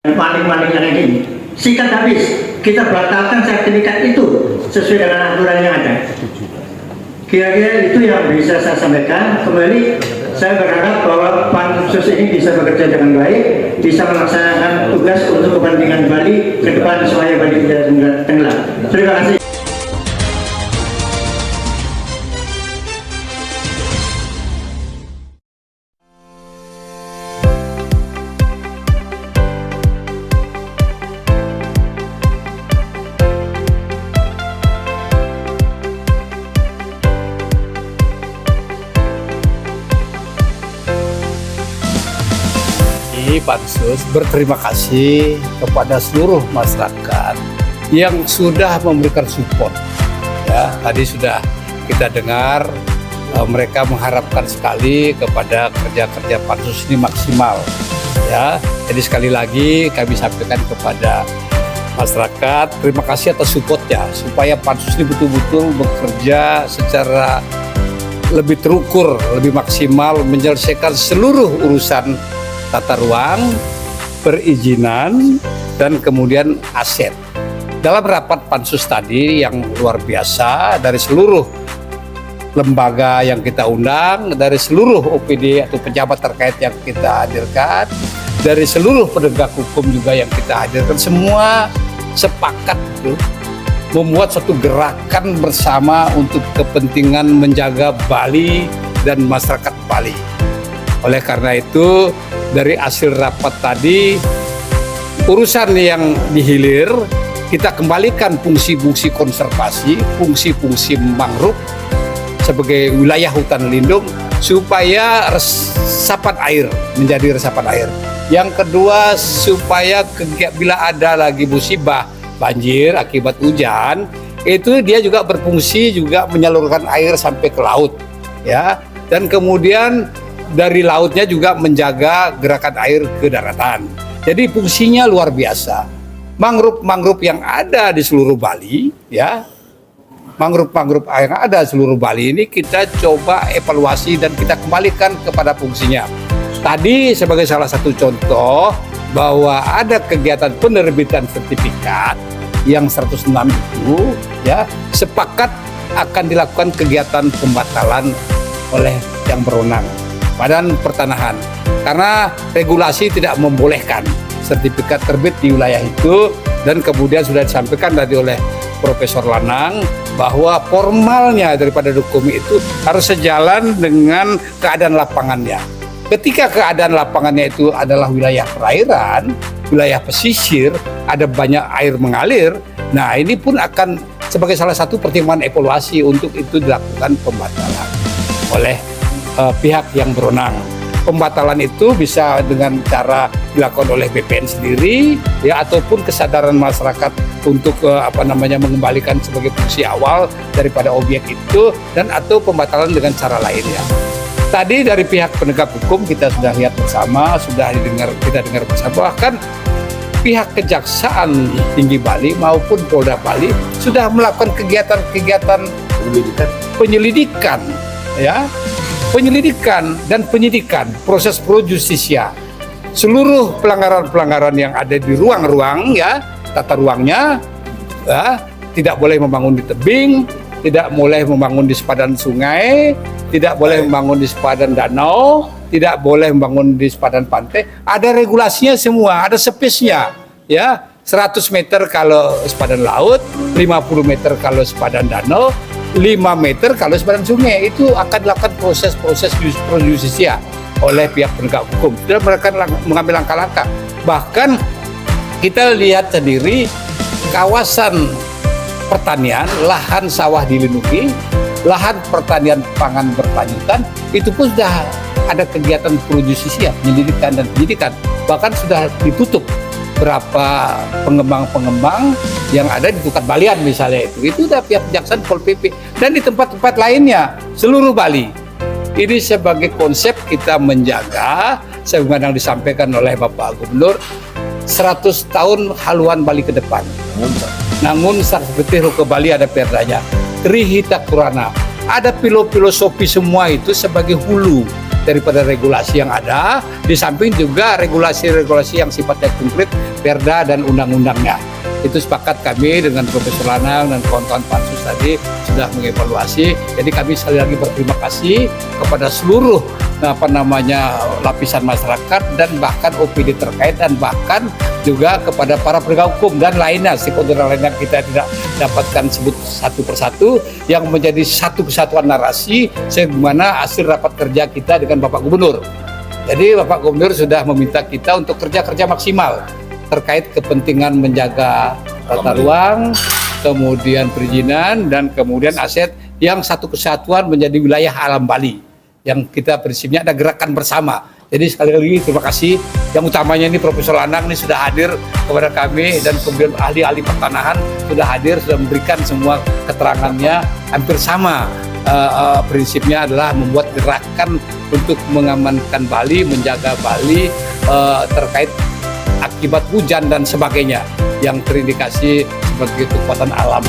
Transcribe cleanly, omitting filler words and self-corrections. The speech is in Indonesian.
Maling-malingnya kayak gini, sikat habis. Kita batalkan sertifikat itu sesuai dengan aturan yang ada. Kira-kira itu yang bisa saya sampaikan. Kembali, saya berharap bahwa pansus ini bisa bekerja dengan baik, bisa melaksanakan tugas untuk kepentingan Bali ke depan supaya Bali tidak tenggelam. Terima kasih. Pansus berterima kasih kepada seluruh masyarakat yang sudah memberikan support. Ya, tadi sudah kita dengar mereka mengharapkan sekali kepada kerja-kerja pansus ini maksimal. Ya, jadi sekali lagi kami sampaikan kepada masyarakat terima kasih atas supportnya supaya pansus ini betul-betul bekerja secara lebih terukur, lebih maksimal menyelesaikan seluruh urusan tata ruang, perizinan, dan kemudian aset. Dalam rapat pansus tadi yang luar biasa dari seluruh lembaga yang kita undang, dari seluruh OPD atau pejabat terkait yang kita hadirkan, dari seluruh penegak hukum juga yang kita hadirkan, semua sepakat membuat satu gerakan bersama untuk kepentingan menjaga Bali dan masyarakat Bali. Oleh karena itu, dari hasil rapat tadi, urusan yang dihilir, kita kembalikan fungsi-fungsi konservasi, fungsi-fungsi mangrove sebagai wilayah hutan lindung, supaya resapan air, menjadi resapan air. Yang kedua, supaya bila ada lagi musibah, banjir akibat hujan, itu dia juga berfungsi juga menyalurkan air sampai ke laut. Ya, dan kemudian dari lautnya juga menjaga gerakan air ke daratan. Jadi fungsinya luar biasa. Mangrove-mangrove yang ada di seluruh Bali, ya, mangrove-mangrove yang ada di seluruh Bali ini kita coba evaluasi dan kita kembalikan kepada fungsinya. Tadi sebagai salah satu contoh bahwa ada kegiatan penerbitan sertifikat yang 106 itu, ya, sepakat akan dilakukan kegiatan pembatalan oleh yang berwenang. Badan Pertanahan, karena regulasi tidak membolehkan sertifikat terbit di wilayah itu, dan kemudian sudah disampaikan tadi oleh Profesor Lanang bahwa formalnya daripada dokumen itu harus sejalan dengan keadaan lapangannya. Ketika keadaan lapangannya itu adalah wilayah perairan, wilayah pesisir, ada banyak air mengalir, nah ini pun akan sebagai salah satu pertimbangan evaluasi untuk itu dilakukan pembatalan oleh pihak yang berwenang. Pembatalan itu bisa dengan cara dilakukan oleh BPN sendiri, ya, ataupun kesadaran masyarakat untuk mengembalikan sebagai fungsi awal daripada objek itu, dan atau pembatalan dengan cara lainnya. Tadi dari pihak penegak hukum kita sudah lihat bersama, kita dengar bersama, bahkan pihak Kejaksaan Tinggi Bali maupun Polda Bali sudah melakukan kegiatan-kegiatan penyelidikan, ya. Penyelidikan dan penyidikan, proses pro justisia, seluruh pelanggaran-pelanggaran yang ada di ruang-ruang, ya, tata ruangnya, ya, tidak boleh membangun di tebing, tidak boleh membangun di sepadan sungai, tidak boleh membangun di sepadan danau, tidak boleh membangun di sepadan pantai. Ada regulasinya semua, ada space-nya, ya. 100 meter kalau sepadan laut, 50 meter kalau sepadan danau, 5 meter kalau sepadan sungai. Itu akan dilakukan proses-proses pro justisia oleh pihak penegak hukum. Sudah mereka mengambil langkah-langkah. Bahkan kita lihat sendiri kawasan pertanian, lahan sawah dilindungi, lahan pertanian pangan berkelanjutan, itu pun sudah ada kegiatan pro justisia, penyelidikan dan penyidikan. Bahkan sudah ditutup berapa pengembang-pengembang yang ada di Tukat Balian misalnya, itu udah pihak Kejaksaan Pol PP, dan di tempat-tempat lainnya seluruh Bali. Ini sebagai konsep kita menjaga, sebagaimana yang disampaikan oleh Bapak Gubernur, 100 tahun haluan Bali ke depan. Namun saat getih ke Bali ada perdanya, Trihita Purana, ada filosofi semua itu sebagai hulu daripada regulasi yang ada, di samping juga regulasi-regulasi yang sifatnya konkret, perda dan undang-undangnya. Itu sepakat kami dengan Profesor Lanang dan kawan-kawan pansus tadi sudah mengevaluasi. Jadi kami sekali lagi berterima kasih kepada seluruh lapisan masyarakat dan bahkan OPD terkait dan bahkan juga kepada para penegak hukum dan lainnya stakeholder lain yang kita tidak dapatkan sebut satu persatu yang menjadi satu kesatuan narasi sebagaimana hasil rapat kerja kita dengan Bapak Gubernur. Jadi Bapak Gubernur sudah meminta kita untuk kerja maksimal terkait kepentingan menjaga tata ruang, kemudian perizinan, dan kemudian aset yang satu kesatuan menjadi wilayah alam Bali. Yang kita prinsipnya ada gerakan bersama. Jadi sekali lagi terima kasih. Yang utamanya ini Profesor Lanang ini sudah hadir kepada kami dan kemudian ahli-ahli pertanahan sudah hadir, sudah memberikan semua keterangannya hampir sama. Prinsipnya adalah membuat gerakan untuk mengamankan Bali, menjaga Bali terkait akibat hujan dan sebagainya yang terindikasi sebagai kekuatan alam.